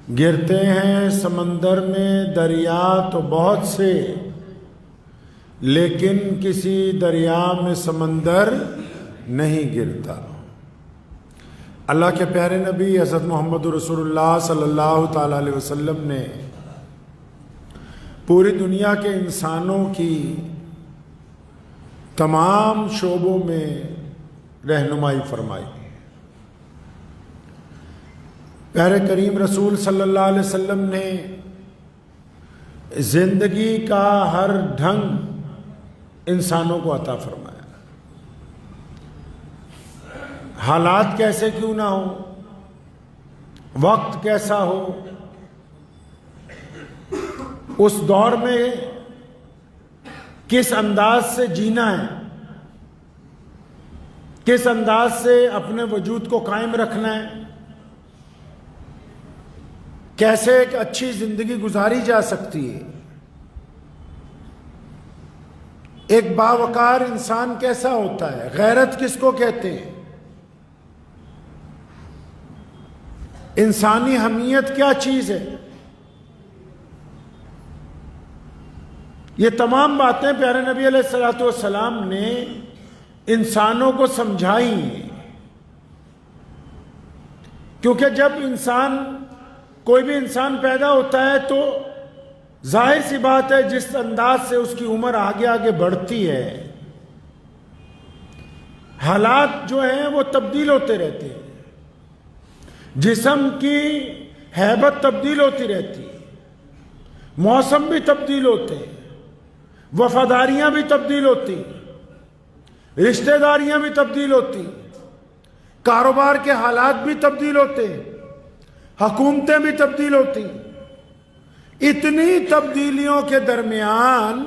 گرتے ہیں سمندر میں دریا تو بہت سے، لیکن کسی دریا میں سمندر نہیں گرتا۔ اللہ کے پیارے نبی حضرت محمد رسول اللہ صلی اللہ تعالیٰ علیہ وسلم نے پوری دنیا کے انسانوں کی تمام شعبوں میں رہنمائی فرمائی۔ پیارے کریم رسول صلی اللہ علیہ وسلم نے زندگی کا ہر ڈھنگ انسانوں کو عطا فرمایا۔ حالات کیسے کیوں نہ ہو، وقت کیسا ہو، اس دور میں کس انداز سے جینا ہے، کس انداز سے اپنے وجود کو قائم رکھنا ہے، کیسے ایک اچھی زندگی گزاری جا سکتی ہے، ایک باوقار انسان کیسا ہوتا ہے، غیرت کس کو کہتے ہیں، انسانی حمیت کیا چیز ہے، یہ تمام باتیں پیارے نبی علیہ الصلوۃ والسلام نے انسانوں کو سمجھائی ہیں۔ کیونکہ جب کوئی بھی انسان پیدا ہوتا ہے تو ظاہر سی بات ہے جس انداز سے اس کی عمر آگے آگے بڑھتی ہے، حالات جو ہیں وہ تبدیل ہوتے رہتے ہیں، جسم کی ہیبت تبدیل ہوتی رہتی ہے، موسم بھی تبدیل ہوتے ہیں، وفاداریاں بھی تبدیل ہوتی ہیں، رشتہ داریاں بھی تبدیل ہوتی ہیں، کاروبار کے حالات بھی تبدیل ہوتے ہیں، حکومتیں بھی تبدیل ہوتی ہیں۔ اتنی تبدیلیوں کے درمیان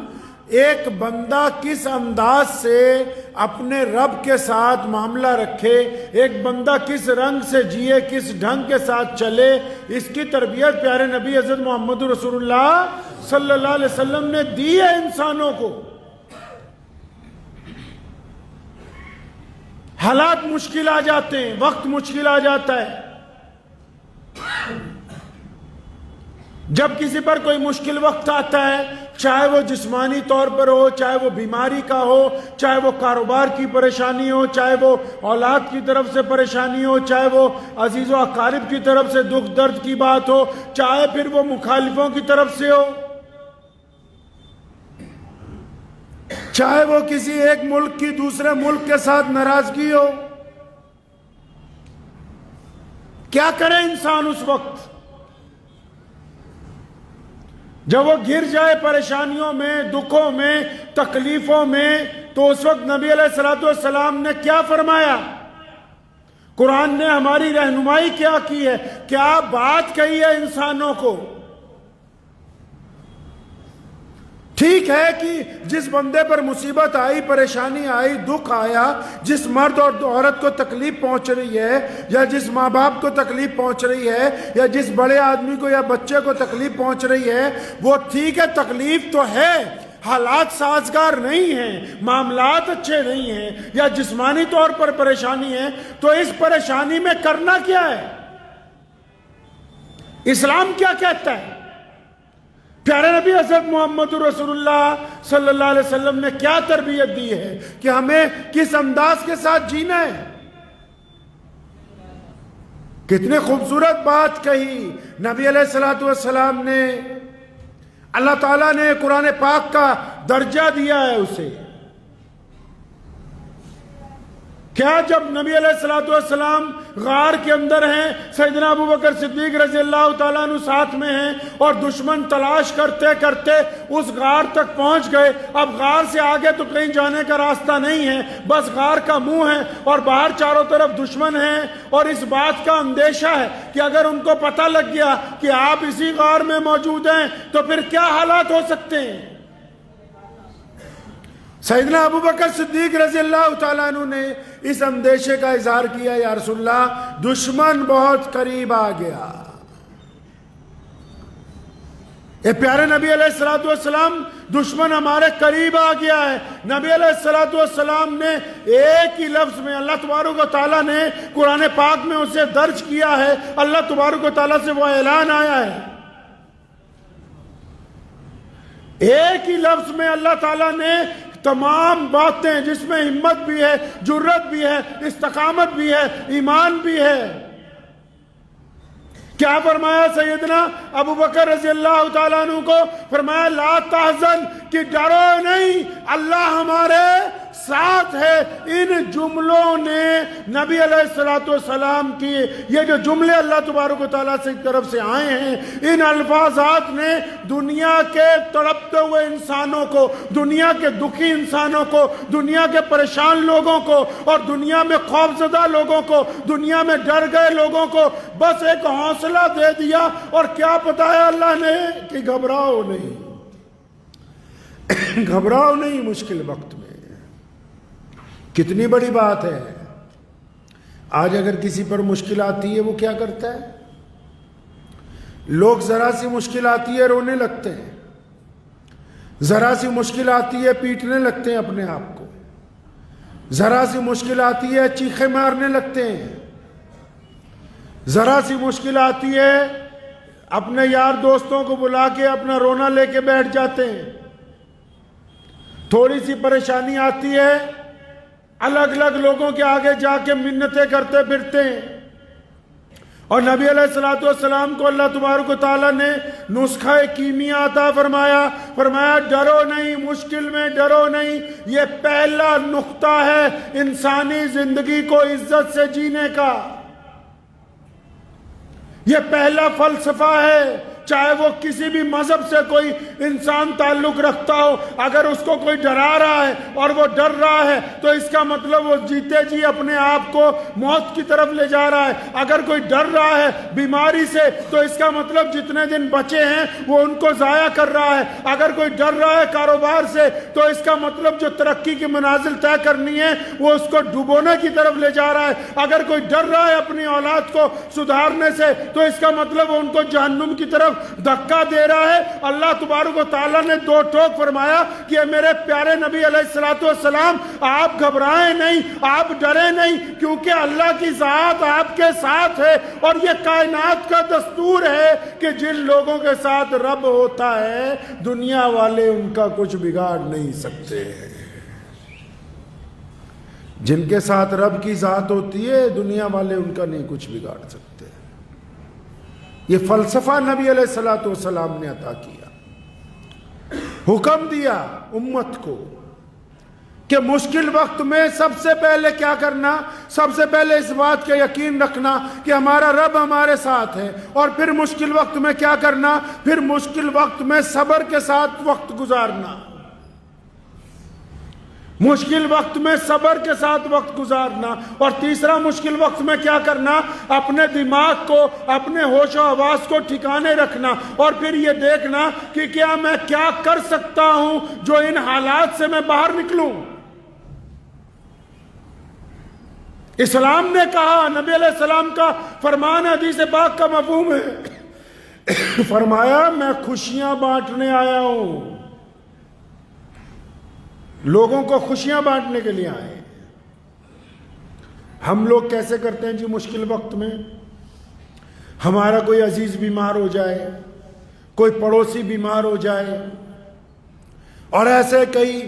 ایک بندہ کس انداز سے اپنے رب کے ساتھ معاملہ رکھے، ایک بندہ کس رنگ سے جیے، کس ڈھنگ کے ساتھ چلے، اس کی تربیت پیارے نبی حضرت محمد رسول اللہ صلی اللہ علیہ وسلم نے دی ہے انسانوں کو۔ حالات مشکل آ جاتے ہیں، وقت مشکل آ جاتا ہے، جب کسی پر کوئی مشکل وقت آتا ہے، چاہے وہ جسمانی طور پر ہو، چاہے وہ بیماری کا ہو، چاہے وہ کاروبار کی پریشانی ہو، چاہے وہ اولاد کی طرف سے پریشانی ہو، چاہے وہ عزیز و اقارب کی طرف سے دکھ درد کی بات ہو، چاہے پھر وہ مخالفوں کی طرف سے ہو، چاہے وہ کسی ایک ملک کی دوسرے ملک کے ساتھ ناراضگی ہو، کیا کرے انسان اس وقت جب وہ گر جائے پریشانیوں میں، دکھوں میں، تکلیفوں میں؟ تو اس وقت نبی علیہ الصلوۃ والسلام نے کیا فرمایا؟ قرآن نے ہماری رہنمائی کیا کی ہے، کیا بات کہی ہے انسانوں کو؟ ٹھیک ہے کہ جس بندے پر مصیبت آئی، پریشانی آئی، دکھ آیا، جس مرد اور عورت کو تکلیف پہنچ رہی ہے، یا جس ماں باپ کو تکلیف پہنچ رہی ہے، یا جس بڑے آدمی کو یا بچے کو تکلیف پہنچ رہی ہے، وہ ٹھیک ہے، تکلیف تو ہے، حالات سازگار نہیں ہیں، معاملات اچھے نہیں ہیں، یا جسمانی طور پر پریشانی ہے، تو اس پریشانی میں کرنا کیا ہے؟ اسلام کیا کہتا ہے؟ پیارے نبی حضرت محمد رسول اللہ صلی اللہ علیہ وسلم نے کیا تربیت دی ہے کہ ہمیں کس انداز کے ساتھ جینا ہے؟ کتنے خوبصورت بات کہی نبی علیہ الصلوۃ والسلام نے۔ اللہ تعالیٰ نے قرآن پاک کا درجہ دیا ہے اسے۔ کیا جب نبی علیہ الصلوۃ والسلام غار کے اندر ہیں، سیدنا ابوبکر صدیق رضی اللہ تعالیٰ عنہ ساتھ میں ہیں، اور دشمن تلاش کرتے کرتے اس غار تک پہنچ گئے، اب غار سے آگے تو کہیں جانے کا راستہ نہیں ہے، بس غار کا منہ ہے، اور باہر چاروں طرف دشمن ہیں، اور اس بات کا اندیشہ ہے کہ اگر ان کو پتہ لگ گیا کہ آپ اسی غار میں موجود ہیں تو پھر کیا حالات ہو سکتے ہیں؟ سیدنا ابوبکر صدیق رضی اللہ تعالیٰ عنہ نے اس اندیشے کا اظہار کیا، یا رسول اللہ دشمن بہت قریب آ گیا۔ اے پیارے نبی علیہ الصلوۃ والسلام، دشمن ہمارے قریب آ گیا ہے۔ نبی علیہ الصلوۃ والسلام نے ایک ہی لفظ میں، اللہ تبارک و تعالیٰ نے قرآن پاک میں اسے درج کیا ہے، اللہ تبارک و تعالیٰ سے وہ اعلان آیا ہے، ایک ہی لفظ میں اللہ تعالیٰ نے تمام باتیں جس میں ہمت بھی ہے، جرت بھی ہے، استقامت بھی ہے، ایمان بھی ہے، کیا فرمایا سیدنا ابو بکر رضی اللہ تعالیٰ عنہ کو؟ فرمایا لا تحزن، کہ ڈرو نہیں، اللہ ہمارے ساتھ ہے۔ ان جملوں نے نبی علیہ الصلوۃ والسلام کی، یہ جو جملے اللہ تبارک و تعالیٰ سے طرف سے آئے ہیں، ان الفاظات نے دنیا کے تڑپتے ہوئے انسانوں کو، دنیا کے دکھی انسانوں کو، دنیا کے پریشان لوگوں کو، اور دنیا میں خوفزدہ لوگوں کو، دنیا میں ڈر گئے لوگوں کو بس ایک حوصلہ دے دیا، اور کیا بتایا اللہ نے کہ گھبراؤ نہیں، گھبراؤ نہیں مشکل وقت میں۔ کتنی بڑی بات ہے۔ آج اگر کسی پر مشکل آتی ہے وہ کیا کرتا ہے؟ لوگ ذرا سی مشکل آتی ہے رونے لگتے ہیں، ذرا سی مشکل آتی ہے پیٹنے لگتے ہیں اپنے آپ کو، ذرا سی مشکل آتی ہے چیخے مارنے لگتے ہیں، ذرا سی مشکل آتی ہے اپنے یار دوستوں کو بلا کے اپنا رونا لے کے بیٹھ جاتے ہیں، تھوڑی سی پریشانی آتی ہے الگ الگ لوگوں کے آگے جا کے منتیں کرتے پھرتے ہیں۔ اور نبی علیہ الصلوۃ والسلام کو اللہ تبارک و تعالیٰ نے نسخہ کیمیا عطا فرمایا، فرمایا ڈرو نہیں، مشکل میں ڈرو نہیں۔ یہ پہلا نقطہ ہے انسانی زندگی کو عزت سے جینے کا، یہ پہلا فلسفہ ہے۔ چاہے وہ کسی بھی مذہب سے کوئی انسان تعلق رکھتا ہو، اگر اس کو کوئی ڈرا رہا ہے اور وہ ڈر رہا ہے تو اس کا مطلب وہ جیتے جی اپنے آپ کو موت کی طرف لے جا رہا ہے۔ اگر کوئی ڈر رہا ہے بیماری سے تو اس کا مطلب جتنے دن بچے ہیں وہ ان کو ضائع کر رہا ہے۔ اگر کوئی ڈر رہا ہے کاروبار سے تو اس کا مطلب جو ترقی کی منازل طے کرنی ہے وہ اس کو ڈبونے کی طرف لے جا رہا ہے۔ اگر کوئی ڈر رہا ہے اپنی اولاد کو سدھارنے سے تو اس کا مطلب وہ ان کو جہنم کی طرف دھکا دے رہا ہے۔ اللہ تبارک و تعالیٰ نے دو ٹوک فرمایا کہ میرے پیارے نبی علیہ الصلوۃ والسلام، آپ گھبرائیں نہیں، آپ ڈریں نہیں، کیونکہ اللہ کی ذات آپ کے ساتھ ہے، اور یہ کائنات کا دستور ہے کہ جن لوگوں کے ساتھ رب ہوتا ہے دنیا والے ان کا کچھ بگاڑ نہیں سکتے۔ جن کے ساتھ رب کی ذات ہوتی ہے دنیا والے ان کا نہیں کچھ بگاڑ سکتے۔ یہ فلسفہ نبی علیہ الصلوۃ والسلام نے عطا کیا، حکم دیا امت کو کہ مشکل وقت میں سب سے پہلے کیا کرنا؟ سب سے پہلے اس بات کا یقین رکھنا کہ ہمارا رب ہمارے ساتھ ہے، اور پھر مشکل وقت میں کیا کرنا؟ پھر مشکل وقت میں صبر کے ساتھ وقت گزارنا، مشکل وقت میں صبر کے ساتھ وقت گزارنا۔ اور تیسرا مشکل وقت میں کیا کرنا؟ اپنے دماغ کو، اپنے ہوش و حواس کو ٹھکانے رکھنا، اور پھر یہ دیکھنا کہ کیا میں کیا کر سکتا ہوں جو ان حالات سے میں باہر نکلوں۔ اسلام نے کہا، نبی علیہ السلام کا فرمان حدیث پاک کا مفہوم ہے، فرمایا میں خوشیاں بانٹنے آیا ہوں، لوگوں کو خوشیاں بانٹنے کے لیے آئے۔ ہم لوگ کیسے کرتے ہیں جی مشکل وقت میں؟ ہمارا کوئی عزیز بیمار ہو جائے، کوئی پڑوسی بیمار ہو جائے، اور ایسے کئی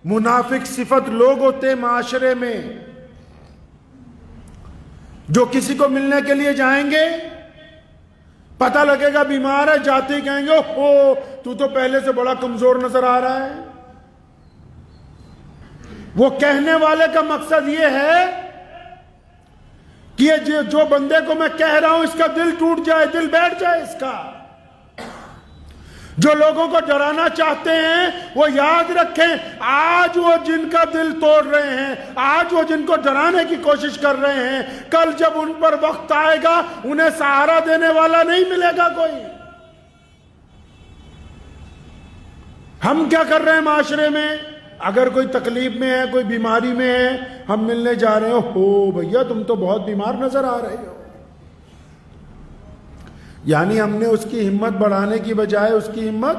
منافق صفت لوگ ہوتے ہیں معاشرے میں جو کسی کو ملنے کے لیے جائیں گے، پتہ لگے گا بیمار ہے، جاتے ہی کہیں گے اوہ تو تو پہلے سے بڑا کمزور نظر آ رہا ہے۔ وہ کہنے والے کا مقصد یہ ہے کہ یہ جو بندے کو میں کہہ رہا ہوں اس کا دل ٹوٹ جائے، دل بیٹھ جائے اس کا۔ جو لوگوں کو ڈرانا چاہتے ہیں وہ یاد رکھیں، آج وہ جن کا دل توڑ رہے ہیں، آج وہ جن کو ڈرانے کی کوشش کر رہے ہیں، کل جب ان پر وقت آئے گا انہیں سہارا دینے والا نہیں ملے گا کوئی۔ ہم کیا کر رہے ہیں معاشرے میں؟ اگر کوئی تکلیف میں ہے، کوئی بیماری میں ہے، ہم ملنے جا رہے ہو بھیا تم تو بہت بیمار نظر آ رہے ہو۔ یعنی ہم نے اس کی ہمت بڑھانے کی بجائے اس کی ہمت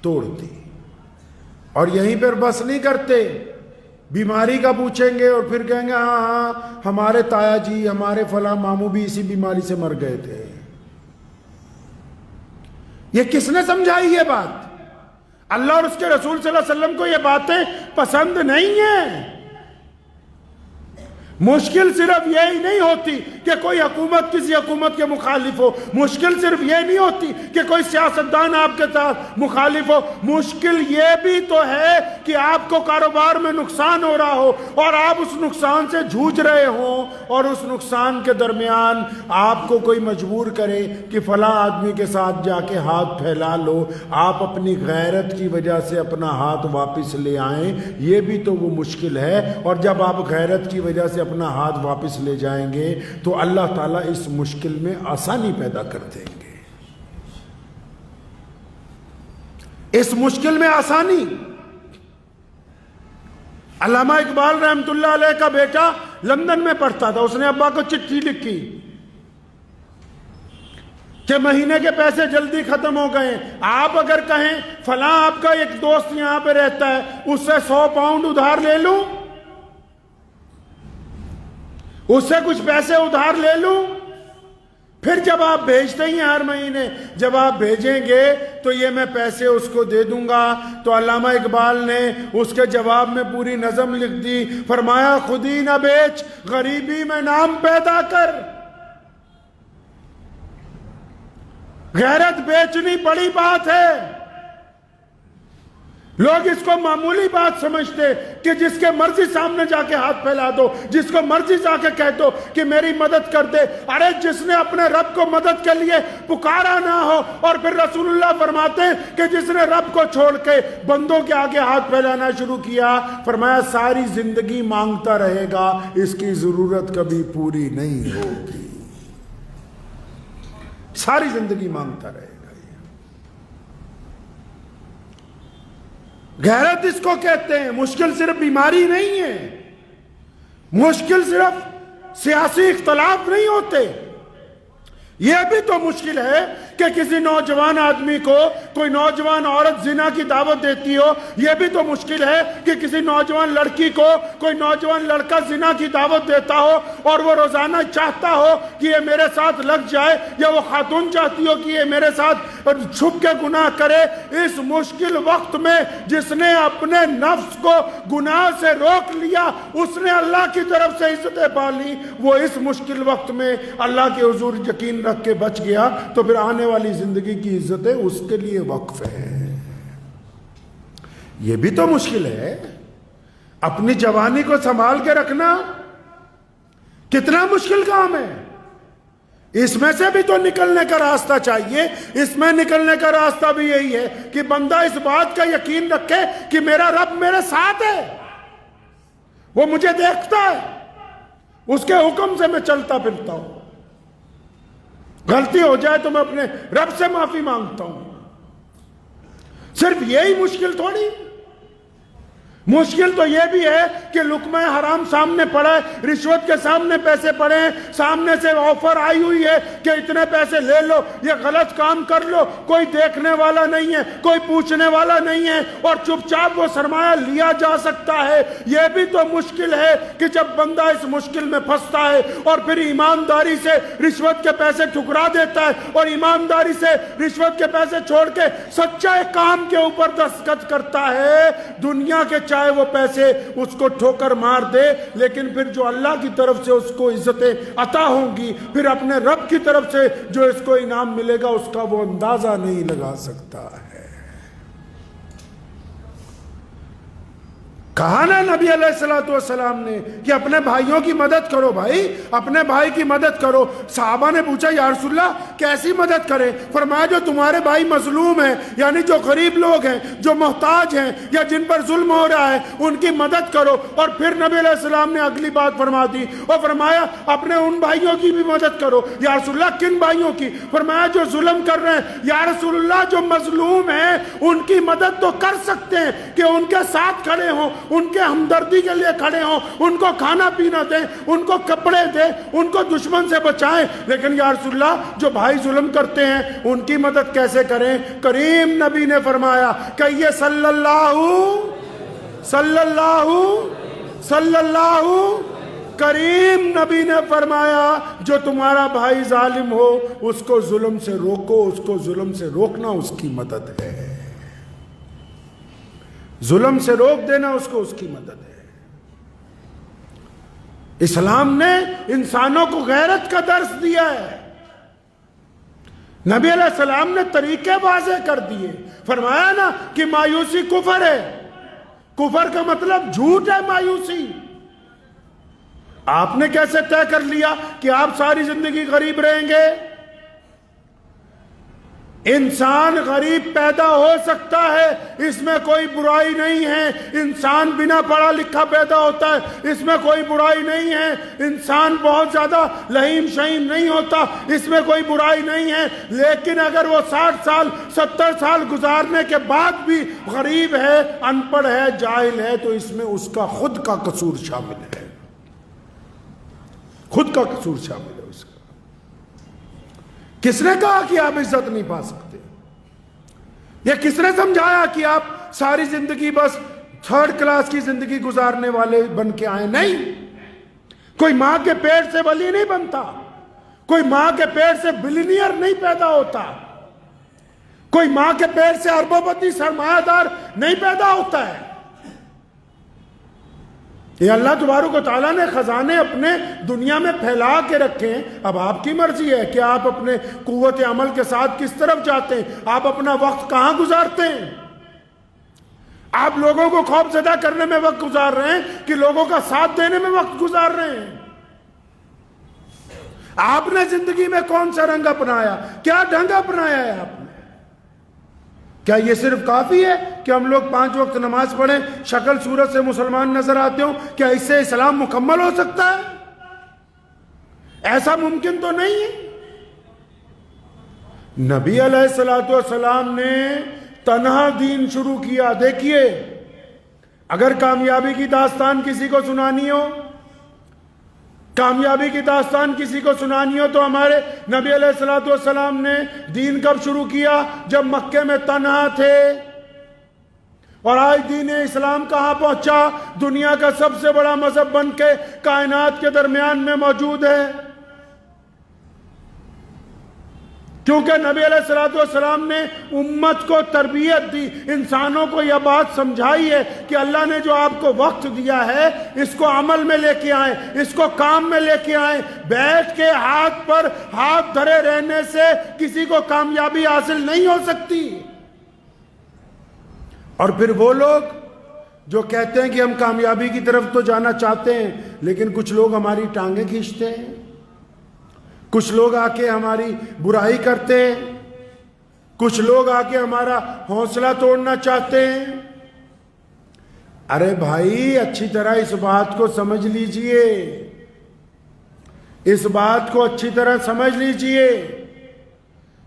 توڑ دی. اور یہیں پر بس نہیں کرتے، بیماری کا پوچھیں گے اور پھر کہیں گے ہاں ہاں ہمارے تایا جی ہمارے فلاں ماموں بھی اسی بیماری سے مر گئے تھے. یہ کس نے سمجھائی یہ بات؟ اللہ اور اس کے رسول صلی اللہ علیہ وسلم کو یہ باتیں پسند نہیں ہیں. مشکل صرف یہی نہیں ہوتی کہ کوئی حکومت کسی حکومت کے مخالف ہو، مشکل صرف یہ نہیں ہوتی کہ کوئی سیاستدان آپ کے ساتھ مخالف ہو، مشکل یہ بھی تو ہے کہ آپ کو کاروبار میں نقصان ہو رہا ہو اور آپ اس نقصان سے جھوج رہے ہوں، اور اس نقصان کے درمیان آپ کو کوئی مجبور کرے کہ فلاں آدمی کے ساتھ جا کے ہاتھ پھیلا لو، آپ اپنی غیرت کی وجہ سے اپنا ہاتھ واپس لے آئیں، یہ بھی تو وہ مشکل ہے. اور جب آپ غیرت کی وجہ سے اپنا ہاتھ واپس لے جائیں گے تو اللہ تعالیٰ اس مشکل میں آسانی پیدا کر دیں گے. اس مشکل میں آسانی. علامہ اقبال رحمت اللہ علیہ کا بیٹا لندن میں پڑھتا تھا. اس نے ابا کو چٹھی لکھی کہ مہینے کے پیسے جلدی ختم ہو گئے، آپ اگر کہیں فلاں آپ کا ایک دوست یہاں پہ رہتا ہے اس سے 100 پاؤنڈ ادھار لے لوں، اس سے کچھ پیسے ادھار لے لوں، پھر جب آپ بھیجتے ہی ہر مہینے جب آپ بھیجیں گے تو یہ میں پیسے اس کو دے دوں گا. تو علامہ اقبال نے اس کے جواب میں پوری نظم لکھ دی. فرمایا خودی نہ بیچ غریبی میں نام پیدا کر. غیرت بیچنی بڑی بات ہے. لوگ اس کو معمولی بات سمجھتے کہ جس کے مرضی سامنے جا کے ہاتھ پھیلا دو، جس کو مرضی جا کے کہہ دو کہ میری مدد کر دے. ارے جس نے اپنے رب کو مدد کے لیے پکارا نہ ہو. اور پھر رسول اللہ فرماتے ہیں کہ جس نے رب کو چھوڑ کے بندوں کے آگے ہاتھ پھیلانا شروع کیا، فرمایا ساری زندگی مانگتا رہے گا، اس کی ضرورت کبھی پوری نہیں ہوگی. ساری زندگی مانگتا رہے گا. غیرت اس کو کہتے ہیں. مشکل صرف بیماری نہیں ہے، مشکل صرف سیاسی اختلاف نہیں ہوتے. یہ بھی تو مشکل ہے کہ کسی نوجوان آدمی کو کوئی نوجوان عورت زنا کی دعوت دیتی ہو. یہ بھی تو مشکل ہے کہ کسی نوجوان لڑکی کو کوئی نوجوان لڑکا زنا کی دعوت دیتا ہو اور وہ روزانہ چاہتا ہو کہ یہ میرے ساتھ لگ جائے، یا وہ خاتون چاہتی ہو کہ یہ میرے ساتھ چھپ کے گناہ کرے. اس مشکل وقت میں جس نے اپنے نفس کو گناہ سے روک لیا، اس نے اللہ کی طرف سے عزتیں پا لی. وہ اس مشکل وقت میں اللہ کے حضور یقین رکھ کے بچ گیا، تو پھر آنے والی زندگی کی عزتیں اس کے لیے وقف ہے. یہ بھی تو مشکل ہے. اپنی جوانی کو سنبھال کے رکھنا کتنا مشکل کام ہے. اس میں سے بھی تو نکلنے کا راستہ چاہیے. اس میں نکلنے کا راستہ بھی یہی ہے کہ بندہ اس بات کا یقین رکھے کہ میرا رب میرے ساتھ ہے، وہ مجھے دیکھتا ہے، اس کے حکم سے میں چلتا پھرتا ہوں. غلطی ہو جائے تو میں اپنے رب سے معافی مانگتا ہوں. صرف یہی مشکل تھوڑی. مشکل تو یہ بھی ہے کہ لقمہ حرام سامنے پڑا ہے، رشوت کے سامنے پیسے پڑے ہیں، سامنے سے آفر آئی ہوئی ہے کہ اتنے پیسے لے لو، یہ غلط کام کر لو، کوئی دیکھنے والا نہیں ہے، کوئی پوچھنے والا نہیں ہے، اور چپ چاپ وہ سرمایہ لیا جا سکتا ہے. یہ بھی تو مشکل ہے کہ جب بندہ اس مشکل میں پھنستا ہے اور پھر ایمانداری سے رشوت کے پیسے ٹھکرا دیتا ہے اور ایمانداری سے رشوت کے پیسے چھوڑ کے سچے کام کے اوپر دستخط کرتا ہے. دنیا کے چاہے وہ پیسے اس کو ٹھوکر مار دے، لیکن پھر جو اللہ کی طرف سے اس کو عزتیں عطا ہوں گی، پھر اپنے رب کی طرف سے جو اس کو انعام ملے گا، اس کا وہ اندازہ نہیں لگا سکتا ہے. کہا نا نبی علیہ السلام نے کہ اپنے بھائیوں کی مدد کرو. بھائی اپنے بھائی کی مدد کرو. صحابہ نے پوچھا یا رسول اللہ کیسی مدد کریں؟ فرمایا جو تمہارے بھائی مظلوم ہیں، یعنی جو غریب لوگ ہیں، جو محتاج ہیں، یا جن پر ظلم ہو رہا ہے، ان کی مدد کرو. اور پھر نبی علیہ السلام نے اگلی بات فرما دی اور فرمایا اپنے ان بھائیوں کی بھی مدد کرو. یا رسول اللہ کن بھائیوں کی؟ فرمایا جو ظلم کر رہے ہیں. یا رسول اللہ جو مظلوم ہیں ان کی مدد تو کر سکتے ہیں کہ ان کے ساتھ کھڑے ہوں، ان کے ہمدردی کے لیے کھڑے ہوں، ان کو کھانا پینا دیں، ان کو کپڑے دیں، ان کو دشمن سے بچائیں. لیکن یا رسول اللہ جو بھائی بھائی ظلم کرتے ہیں ان کی مدد کیسے کریں؟ کریم نبی نے فرمایا کہ یہ صلی اللہ کریم نبی نے فرمایا جو تمہارا بھائی ظالم ہو اس کو ظلم سے روکو، اس کو ظلم سے روکنا اس کی مدد ہے، ظلم سے روک دینا اس کو اس کی مدد ہے۔ اسلام نے انسانوں کو غیرت کا درس دیا ہے، نبی علیہ السلام نے طریقے واضح کر دیے، فرمایا نا کہ مایوسی کفر ہے، کفر کا مطلب جھوٹ ہے مایوسی۔ آپ نے کیسے طے کر لیا کہ آپ ساری زندگی غریب رہیں گے؟ انسان غریب پیدا ہو سکتا ہے، اس میں کوئی برائی نہیں ہے، انسان بنا پڑھا لکھا پیدا ہوتا ہے، اس میں کوئی برائی نہیں ہے، انسان بہت زیادہ لہیم شہیم نہیں ہوتا، اس میں کوئی برائی نہیں ہے، لیکن اگر وہ 60 سال 70 سال گزارنے کے بعد بھی غریب ہے، ان پڑھ ہے، جاہل ہے، تو اس میں اس کا خود کا قصور شامل ہے، خود کا قصور شامل ہے اس کا۔ کس نے کہا کہ آپ عزت نہیں پا سکتے؟ یا کس نے سمجھایا کہ آپ ساری زندگی بس 3rd کلاس کی زندگی گزارنے والے بن کے آئے؟ نہیں، کوئی ماں کے پیٹ سے ولی نہیں بنتا، کوئی ماں کے پیٹ سے بلینئر نہیں پیدا ہوتا، کوئی ماں کے پیٹ سے اربوں پتی سرمایہ دار نہیں پیدا ہوتا ہے۔ یہ اللہ تبارک و تعالیٰ نے خزانے اپنے دنیا میں پھیلا کے رکھے ہیں، اب آپ کی مرضی ہے کہ آپ اپنے قوت عمل کے ساتھ کس طرف جاتے ہیں، آپ اپنا وقت کہاں گزارتے ہیں۔ آپ لوگوں کو خوف زدہ کرنے میں وقت گزار رہے ہیں کہ لوگوں کا ساتھ دینے میں وقت گزار رہے ہیں؟ آپ نے زندگی میں کون سا رنگ اپنایا، کیا ڈھنگ اپنایا ہے آپ نے؟ کیا یہ صرف کافی ہے کہ ہم لوگ 5 وقت نماز پڑھیں، شکل صورت سے مسلمان نظر آتے ہوں؟ کیا اس سے اسلام مکمل ہو سکتا ہے؟ ایسا ممکن تو نہیں ہے۔ نبی علیہ السلام نے تنہا دین شروع کیا۔ دیکھیے، اگر کامیابی کی داستان کسی کو سنانی ہو، کامیابی کی داستان کسی کو سنانی ہو تو ہمارے نبی علیہ السلام نے دین کب شروع کیا؟ جب مکے میں تنہا تھے۔ اور آج دین اسلام کہاں پہنچا؟ دنیا کا سب سے بڑا مذہب بن کے کائنات کے درمیان میں موجود ہے، کیونکہ نبی علیہ السلام نے امت کو تربیت دی، انسانوں کو یہ بات سمجھائی ہے کہ اللہ نے جو آپ کو وقت دیا ہے اس کو عمل میں لے کے آئیں، اس کو کام میں لے کے آئیں۔ بیٹھ کے ہاتھ پر ہاتھ دھرے رہنے سے کسی کو کامیابی حاصل نہیں ہو سکتی۔ اور پھر وہ لوگ جو کہتے ہیں کہ ہم کامیابی کی طرف تو جانا چاہتے ہیں، لیکن کچھ لوگ ہماری ٹانگیں کھینچتے ہیں، کچھ لوگ آ کے ہماری برائی کرتے ہیں، کچھ لوگ آ کے ہمارا حوصلہ توڑنا چاہتے ہیں۔ ارے بھائی، اچھی طرح اس بات کو سمجھ لیجئے، اس بات کو اچھی طرح سمجھ لیجئے۔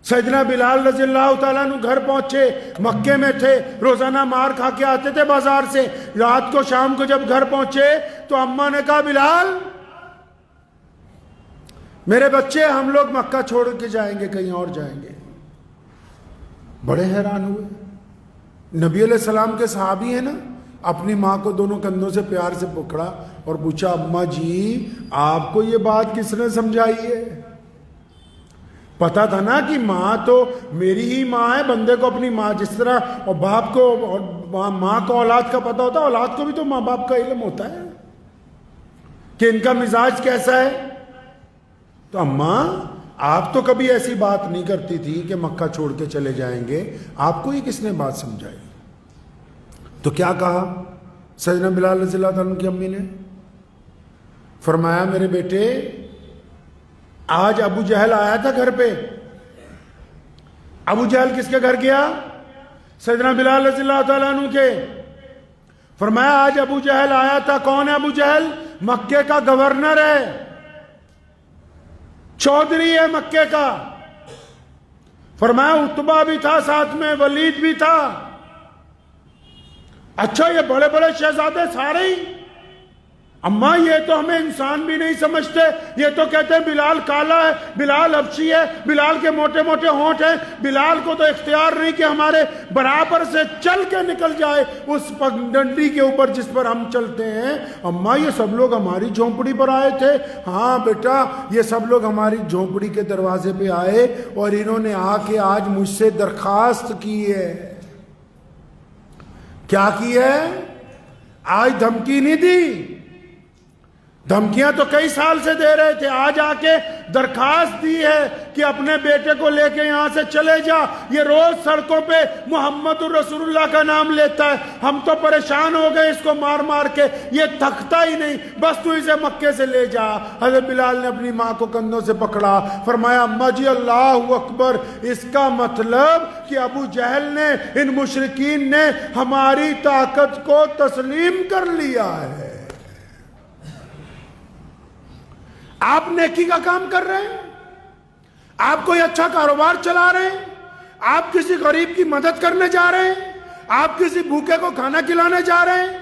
سیدنا بلال رضی اللہ تعالیٰ عنہ گھر پہنچے، مکے میں تھے، روزانہ مار کھا کے آتے تھے بازار سے، رات کو شام کو جب گھر پہنچے تو اماں نے کہا بلال میرے بچے ہم لوگ مکہ چھوڑ کے جائیں گے، کہیں اور جائیں گے۔ بڑے حیران ہوئے۔ نبی علیہ السلام کے صحابی ہیں نا، اپنی ماں کو دونوں کندھوں سے پیار سے پکڑا اور پوچھا اماں جی آپ کو یہ بات کس نے سمجھائی ہے؟ پتا تھا نا کہ ماں تو میری ہی ماں ہے، بندے کو اپنی ماں جس طرح اور باپ کو اور ماں کو اولاد کا پتا ہوتا ہے، اولاد کو بھی تو ماں باپ کا علم ہوتا ہے کہ ان کا مزاج کیسا ہے۔ تو اماں آپ تو کبھی ایسی بات نہیں کرتی تھی کہ مکہ چھوڑ کے چلے جائیں گے، آپ کو یہ کس نے بات سمجھائی؟ تو کیا کہا سیدنا بلال رضی اللہ عنہ کی امی نے؟ فرمایا میرے بیٹے آج ابو جہل آیا تھا گھر پہ۔ ابو جہل کس کے گھر گیا؟ سیدنا بلال رضی اللہ تعالیٰ عنہ کے۔ فرمایا آج ابو جہل آیا تھا۔ کون ہے ابو جہل؟ مکے کا گورنر ہے، چودھری ہے مکے کا۔ فرمایا عتبہ بھی تھا ساتھ میں، ولید بھی تھا۔ اچھا یہ بڑے بڑے شہزادے سارے ہی اما یہ تو ہمیں انسان بھی نہیں سمجھتے، یہ تو کہتے ہیں بلال کالا ہے، بلال حبشی ہے، بلال کے موٹے موٹے ہونٹ ہیں، بلال کو تو اختیار نہیں کہ ہمارے برابر سے چل کے نکل جائے اس پگڈنڈی کے اوپر جس پر ہم چلتے ہیں۔ اما یہ سب لوگ ہماری جھونپڑی پر آئے تھے؟ ہاں بیٹا، یہ سب لوگ ہماری جھونپڑی کے دروازے پہ آئے اور انہوں نے آ کے آج مجھ سے درخواست کی ہے۔ کیا کی ہے؟ آج دھمکی نہیں دی، دھمکیاں تو کئی سال سے دے رہے تھے، آج آ کے درخواست دی ہے کہ اپنے بیٹے کو لے کے یہاں سے چلے جا، یہ روز سڑکوں پہ محمد الرسول اللہ کا نام لیتا ہے، ہم تو پریشان ہو گئے اس کو مار مار کے، یہ تھکتا ہی نہیں، بس تو اسے مکے سے لے جا۔ حضرت بلال نے اپنی ماں کو کندھوں سے پکڑا، فرمایا اماں جی اللہ اکبر، اس کا مطلب کہ ابو جہل نے، ان مشرکین نے ہماری طاقت کو تسلیم کر لیا ہے۔ آپ نیکی کا کام کر رہے ہیں، آپ کوئی اچھا کاروبار چلا رہے ہیں، آپ کسی غریب کی مدد کرنے جا رہے ہیں، آپ کسی بھوکے کو کھانا کھلانے جا رہے ہیں،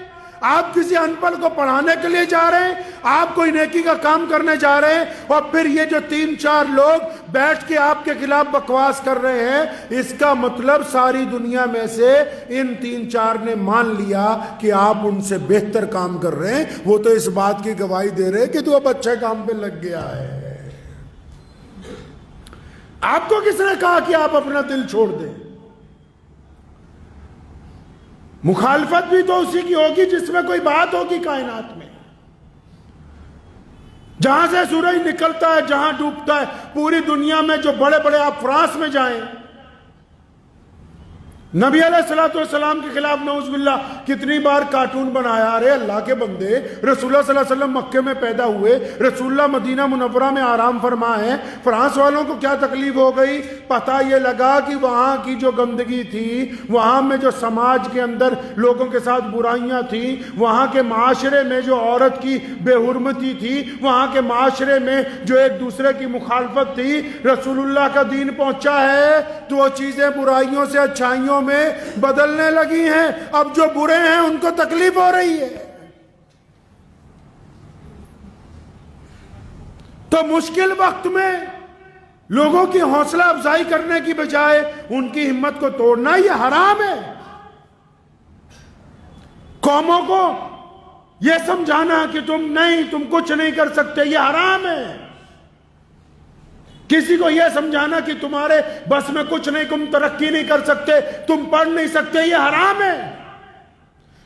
آپ کسی ان پڑھ کو پڑھانے کے لیے جا رہے ہیں، آپ کوئی نیکی کا کام کرنے جا رہے ہیں، اور پھر یہ جو 3-4 لوگ بیٹھ کے آپ کے خلاف بکواس کر رہے ہیں، اس کا مطلب ساری دنیا میں سے ان 3-4 نے مان لیا کہ آپ ان سے بہتر کام کر رہے ہیں۔ وہ تو اس بات کی گواہی دے رہے ہیں کہ تو اب اچھے کام پہ لگ گیا ہے۔ آپ کو کس نے کہا کہ آپ اپنا دل چھوڑ دیں؟ مخالفت بھی تو اسی کی ہوگی جس میں کوئی بات ہوگی کائنات میں۔ جہاں سے سورج نکلتا ہے، جہاں ڈوبتا ہے، پوری دنیا میں جو بڑے بڑے، آپ فرانس میں جائیں، نبی علیہ السلام کے خلاف نعوذ باللہ کتنی بار کارٹون بنایا۔ ارے اللہ کے بندے، رسول اللہ صلی اللہ علیہ وسلم مکے میں پیدا ہوئے، رسول اللہ مدینہ منورہ میں آرام فرما ہے، فرانس والوں کو کیا تکلیف ہو گئی؟ پتہ یہ لگا کہ وہاں کی جو گندگی تھی، وہاں میں جو سماج کے اندر لوگوں کے ساتھ برائیاں تھیں، وہاں کے معاشرے میں جو عورت کی بے حرمتی تھی، وہاں کے معاشرے میں جو ایک دوسرے کی مخالفت تھی، رسول اللہ کا دین پہنچا ہے تو وہ چیزیں برائیوں سے اچھائیوں میں بدلنے لگی ہیں۔ اب جو برے ہیں ان کو تکلیف ہو رہی ہے۔ تو مشکل وقت میں لوگوں کی حوصلہ افزائی کرنے کی بجائے ان کی ہمت کو توڑنا یہ حرام ہے۔ قوموں کو یہ سمجھانا کہ تم کچھ نہیں کر سکتے، یہ حرام ہے۔ کسی کو یہ سمجھانا کہ تمہارے بس میں کچھ نہیں، تم ترقی نہیں کر سکتے، تم پڑھ نہیں سکتے، یہ حرام ہے۔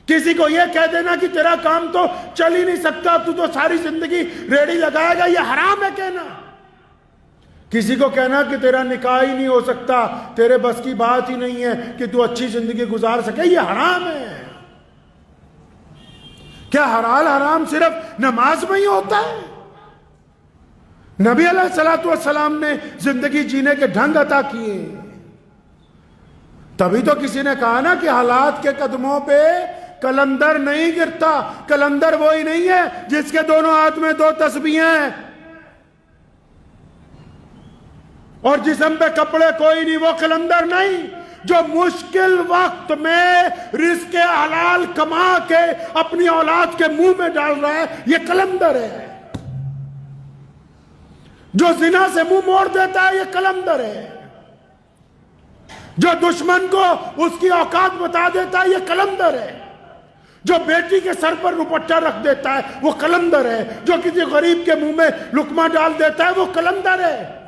کسی کو یہ کہہ دینا کہ تیرا کام تو چل ہی نہیں سکتا، تو ساری زندگی ریڑھی لگائے گا، یہ حرام ہے کہنا۔ کسی کو کہنا کہ تیرا نکاح ہی نہیں ہو سکتا، تیرے بس کی بات ہی نہیں ہے کہ تو اچھی زندگی گزار سکے، یہ حرام ہے۔ کیا حلال حرام صرف نماز میں ہی ہوتا ہے؟ نبی علیہ السلام نے زندگی جینے کے ڈھنگ عطا کیے، تبھی تو کسی نے کہا نا کہ حالات کے قدموں پہ کلندر نہیں گرتا۔ کلندر وہی نہیں ہے جس کے دونوں ہاتھ میں 2 تسبیحیں ہیں اور جسم پہ کپڑے کوئی نہیں، وہ کلندر نہیں۔ جو مشکل وقت میں رزق حلال کما کے اپنی اولاد کے منہ میں ڈال رہا ہے، یہ کلندر ہے۔ جو زنا سے منہ موڑ دیتا ہے، یہ کلندر ہے۔ جو دشمن کو اس کی اوقات بتا دیتا ہے، یہ کلندر ہے۔ جو بیٹی کے سر پر دوپٹہ رکھ دیتا ہے، وہ کلندر ہے۔ جو کسی غریب کے منہ میں لقمہ ڈال دیتا ہے، وہ کلندر ہے۔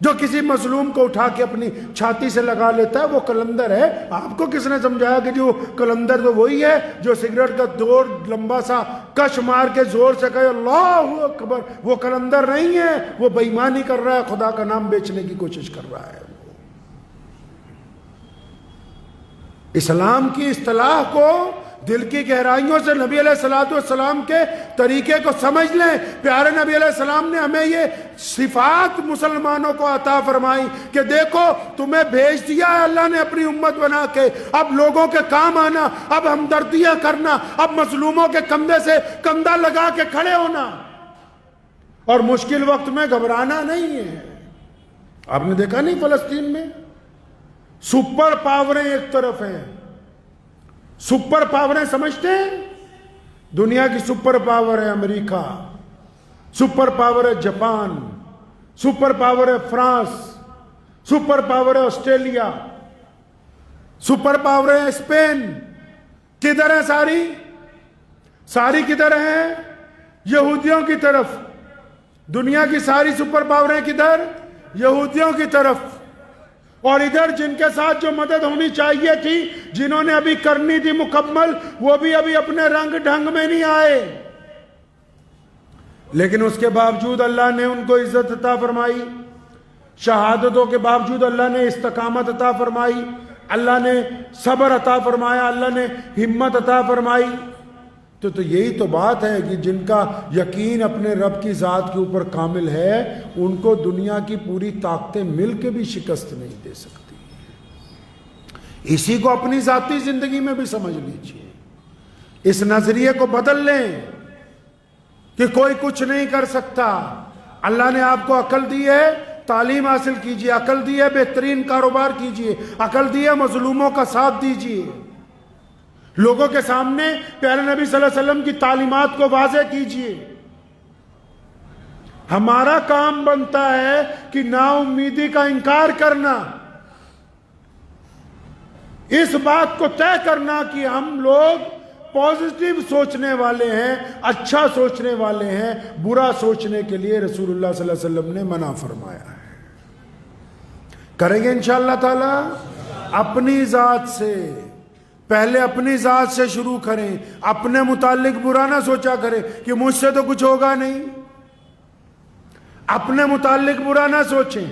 جو کسی مظلوم کو اٹھا کے اپنی چھاتی سے لگا لیتا ہے، وہ کلندر ہے۔ آپ کو کس نے سمجھایا کہ جو کلندر تو وہی ہے جو سگریٹ کا دور لمبا سا کش مار کے زور سے کہے اللہ اکبر؟ وہ کلندر نہیں ہے، وہ بے ایمانی کر رہا ہے، خدا کا نام بیچنے کی کوشش کر رہا ہے۔ اسلام کی اصطلاح کو دل کی گہرائیوں سے نبی علیہ السلام کے طریقے کو سمجھ لیں۔ پیارے نبی علیہ السلام نے ہمیں یہ صفات مسلمانوں کو عطا فرمائی کہ دیکھو تمہیں بھیج دیا ہے اللہ نے اپنی امت بنا کے، اب لوگوں کے کام آنا، اب ہمدردیاں کرنا، اب مظلوموں کے کندھے سے کندھا لگا کے کھڑے ہونا، اور مشکل وقت میں گھبرانا نہیں ہے۔ آپ نے دیکھا نہیں فلسطین میں سپر پاوریں ایک طرف ہیں، سپر پاوریں سمجھتے ہیں دنیا کی سپر پاور ہے امریکہ، سپر پاور ہے جاپان، سپر پاور ہے فرانس، سپر پاور ہے آسٹریلیا، سپر پاور ہے اسپین۔ کدھر ہے ساری کدھر ہیں؟ یہودیوں کی طرف۔ دنیا کی ساری سپر پاوریں کدھر؟ یہودیوں کی طرف۔ اور ادھر جن کے ساتھ جو مدد ہونی چاہیے تھی، جنہوں نے ابھی کرنی تھی مکمل، وہ بھی ابھی اپنے رنگ ڈھنگ میں نہیں آئے، لیکن اس کے باوجود اللہ نے ان کو عزت عطا فرمائی، شہادتوں کے باوجود اللہ نے استقامت عطا فرمائی، اللہ نے صبر عطا فرمایا، اللہ نے ہمت عطا فرمائی۔ تو یہی تو بات ہے کہ جن کا یقین اپنے رب کی ذات کے اوپر کامل ہے، ان کو دنیا کی پوری طاقتیں مل کے بھی شکست نہیں دے سکتی۔ اسی کو اپنی ذاتی زندگی میں بھی سمجھ لیجئے، اس نظریے کو بدل لیں کہ کوئی کچھ نہیں کر سکتا۔ اللہ نے آپ کو عقل دی ہے، تعلیم حاصل کیجئے، عقل دی ہے بہترین کاروبار کیجئے، عقل دی ہے مظلوموں کا ساتھ دیجئے، لوگوں کے سامنے پیارے نبی صلی اللہ علیہ وسلم کی تعلیمات کو واضح کیجئے۔ ہمارا کام بنتا ہے کہ نا امیدی کا انکار کرنا، اس بات کو طے کرنا کہ ہم لوگ پازیٹیو سوچنے والے ہیں، اچھا سوچنے والے ہیں، برا سوچنے کے لیے رسول اللہ صلی اللہ علیہ وسلم نے منع فرمایا ہے۔ کریں گے انشاءاللہ تعالی؟ اپنی ذات سے پہلے اپنی ذات سے شروع کریں، اپنے متعلق برا نہ سوچا کریں کہ مجھ سے تو کچھ ہوگا نہیں، اپنے متعلق برا نہ سوچیں،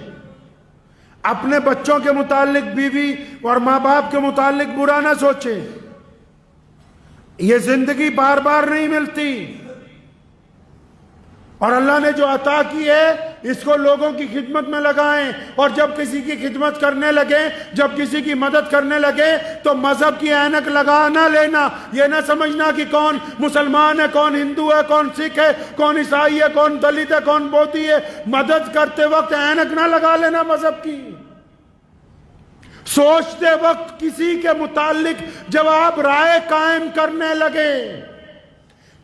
اپنے بچوں کے متعلق، بیوی اور ماں باپ کے متعلق برا نہ سوچیں۔ یہ زندگی بار بار نہیں ملتی، اور اللہ نے جو عطا کی ہے اس کو لوگوں کی خدمت میں لگائیں، اور جب کسی کی خدمت کرنے لگیں، جب کسی کی مدد کرنے لگیں تو مذہب کی اینک لگا نہ لینا، یہ نہ سمجھنا کہ کون مسلمان ہے، کون ہندو ہے، کون سکھ ہے، کون عیسائی ہے، کون دلت ہے، کون بودھی ہے۔ مدد کرتے وقت اینک نہ لگا لینا مذہب کی۔ سوچتے وقت کسی کے متعلق جب آپ رائے قائم کرنے لگے،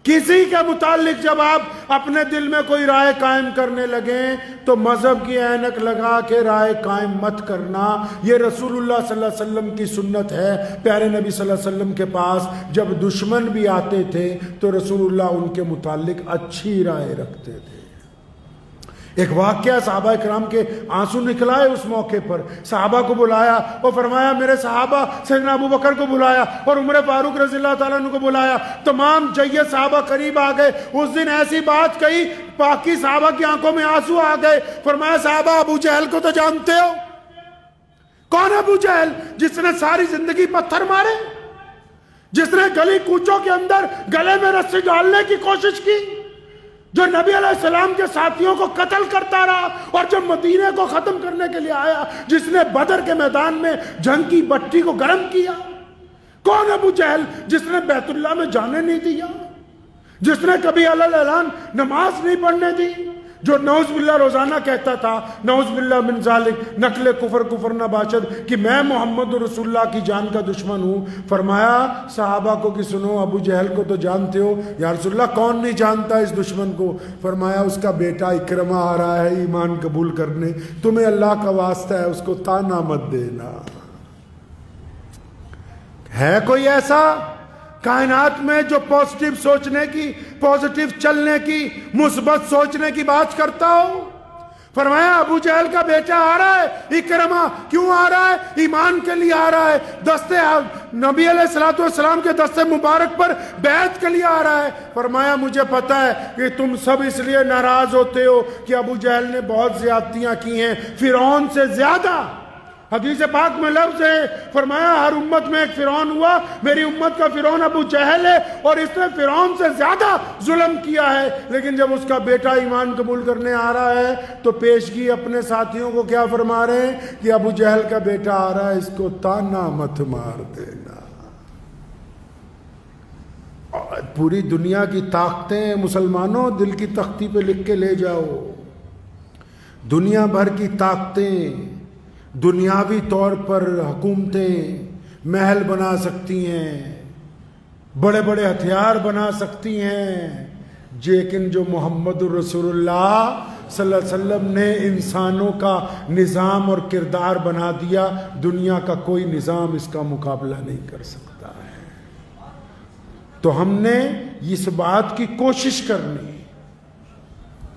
کسی کے متعلق جب آپ اپنے دل میں کوئی رائے قائم کرنے لگیں تو مذہب کی اینک لگا کے رائے قائم مت کرنا۔ یہ رسول اللہ صلی اللہ علیہ وسلم کی سنت ہے۔ پیارے نبی صلی اللہ علیہ وسلم کے پاس جب دشمن بھی آتے تھے تو رسول اللہ ان کے متعلق اچھی رائے رکھتے تھے۔ ایک واقعہ، صحابہ کرام کے آنسو نکلائے اس موقع پر، صحابہ کو بلایا اور فرمایا میرے صحابہ، سیدنا ابو بکر کو بلایا اور عمر فاروق رضی اللہ تعالیٰ عنہ کو بلایا، تمام جید صحابہ قریب آ گئے۔ اس دن ایسی بات کہی، باقی صحابہ کی آنکھوں میں آنسو آ گئے۔ فرمایا صحابہ ابو جہل کو تو جانتے ہو؟ کون ہے ابو جہل؟ جس نے ساری زندگی پتھر مارے، جس نے گلی کوچوں کے اندر گلے میں رسی ڈالنے کی کوشش کی، جو نبی علیہ السلام کے ساتھیوں کو قتل کرتا رہا اور جو مدینے کو ختم کرنے کے لیے آیا، جس نے بدر کے میدان میں جنگ کی بٹی کو گرم کیا۔ کون ابو جہل؟ جس نے بیت اللہ میں جانے نہیں دیا، جس نے کبھی علی الاعلان نماز نہیں پڑھنے دی، جو نعوذ باللہ روزانہ کہتا تھا نعوذ باللہ من ذالک نقل کفر کفر نہ باشد کہ میں محمد رسول اللہ کی جان کا دشمن ہوں۔ فرمایا صحابہ کو کہ سنو، ابو جہل کو تو جانتے ہو؟ یا رسول اللہ کون نہیں جانتا اس دشمن کو؟ فرمایا اس کا بیٹا اکرمہ آ رہا ہے ایمان قبول کرنے، تمہیں اللہ کا واسطہ ہے اس کو تانا مت دینا۔ ہے کوئی ایسا کائنات میں جو پازیٹیو سوچنے کی، پازیٹیو چلنے کی، مثبت سوچنے کی بات کرتا ہو؟ فرمایا ابو جہل کا بیٹا آ رہا ہے اکرمہ، کیوں آ رہا ہے؟ ایمان کے لیے آ رہا ہے، دستے نبی علیہ السلام کے دستے مبارک پر بیعت کے لیے آ رہا ہے۔ فرمایا مجھے پتا ہے کہ تم سب اس لیے ناراض ہوتے ہو کہ ابو جہل نے بہت زیادتیاں کی ہیں، فرعون سے زیادہ۔ حدیث پاک میں لفظ ہے، فرمایا ہر امت میں ایک فرعون ہوا، میری امت کا فرعون ابو جہل ہے اور اس نے فرعون سے زیادہ ظلم کیا ہے۔ لیکن جب اس کا بیٹا ایمان قبول کرنے آ رہا ہے تو پیشگی اپنے ساتھیوں کو کیا فرما رہے ہیں کہ ابو جہل کا بیٹا آ رہا ہے، اس کو تانا مت مار دینا۔ پوری دنیا کی طاقتیں مسلمانوں دل کی تختی پہ لکھ کے لے جاؤ، دنیا بھر کی طاقتیں، دنیاوی طور پر حکومتیں محل بنا سکتی ہیں، بڑے بڑے ہتھیار بنا سکتی ہیں، لیکن جو محمد رسول اللہ صلی اللہ علیہ وسلم نے انسانوں کا نظام اور کردار بنا دیا، دنیا کا کوئی نظام اس کا مقابلہ نہیں کر سکتا ہے۔ تو ہم نے اس بات کی کوشش کرنی،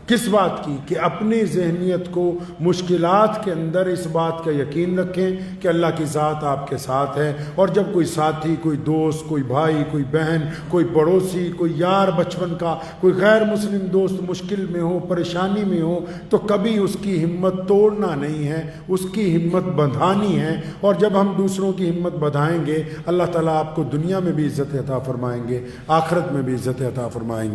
کس بات کی؟ کہ اپنی ذہنیت کو مشکلات کے اندر اس بات کا یقین رکھیں کہ اللہ کی ذات آپ کے ساتھ ہے، اور جب کوئی ساتھی، کوئی دوست، کوئی بھائی، کوئی بہن، کوئی پڑوسی، کوئی یار بچپن کا، کوئی غیر مسلم دوست مشکل میں ہو، پریشانی میں ہو، تو کبھی اس کی ہمت توڑنا نہیں ہے، اس کی ہمت بندھانی ہے۔ اور جب ہم دوسروں کی ہمت بندھائیں گے، اللہ تعالیٰ آپ کو دنیا میں بھی عزت عطا فرمائیں گے، آخرت میں بھی عزت عطا فرمائیں گے۔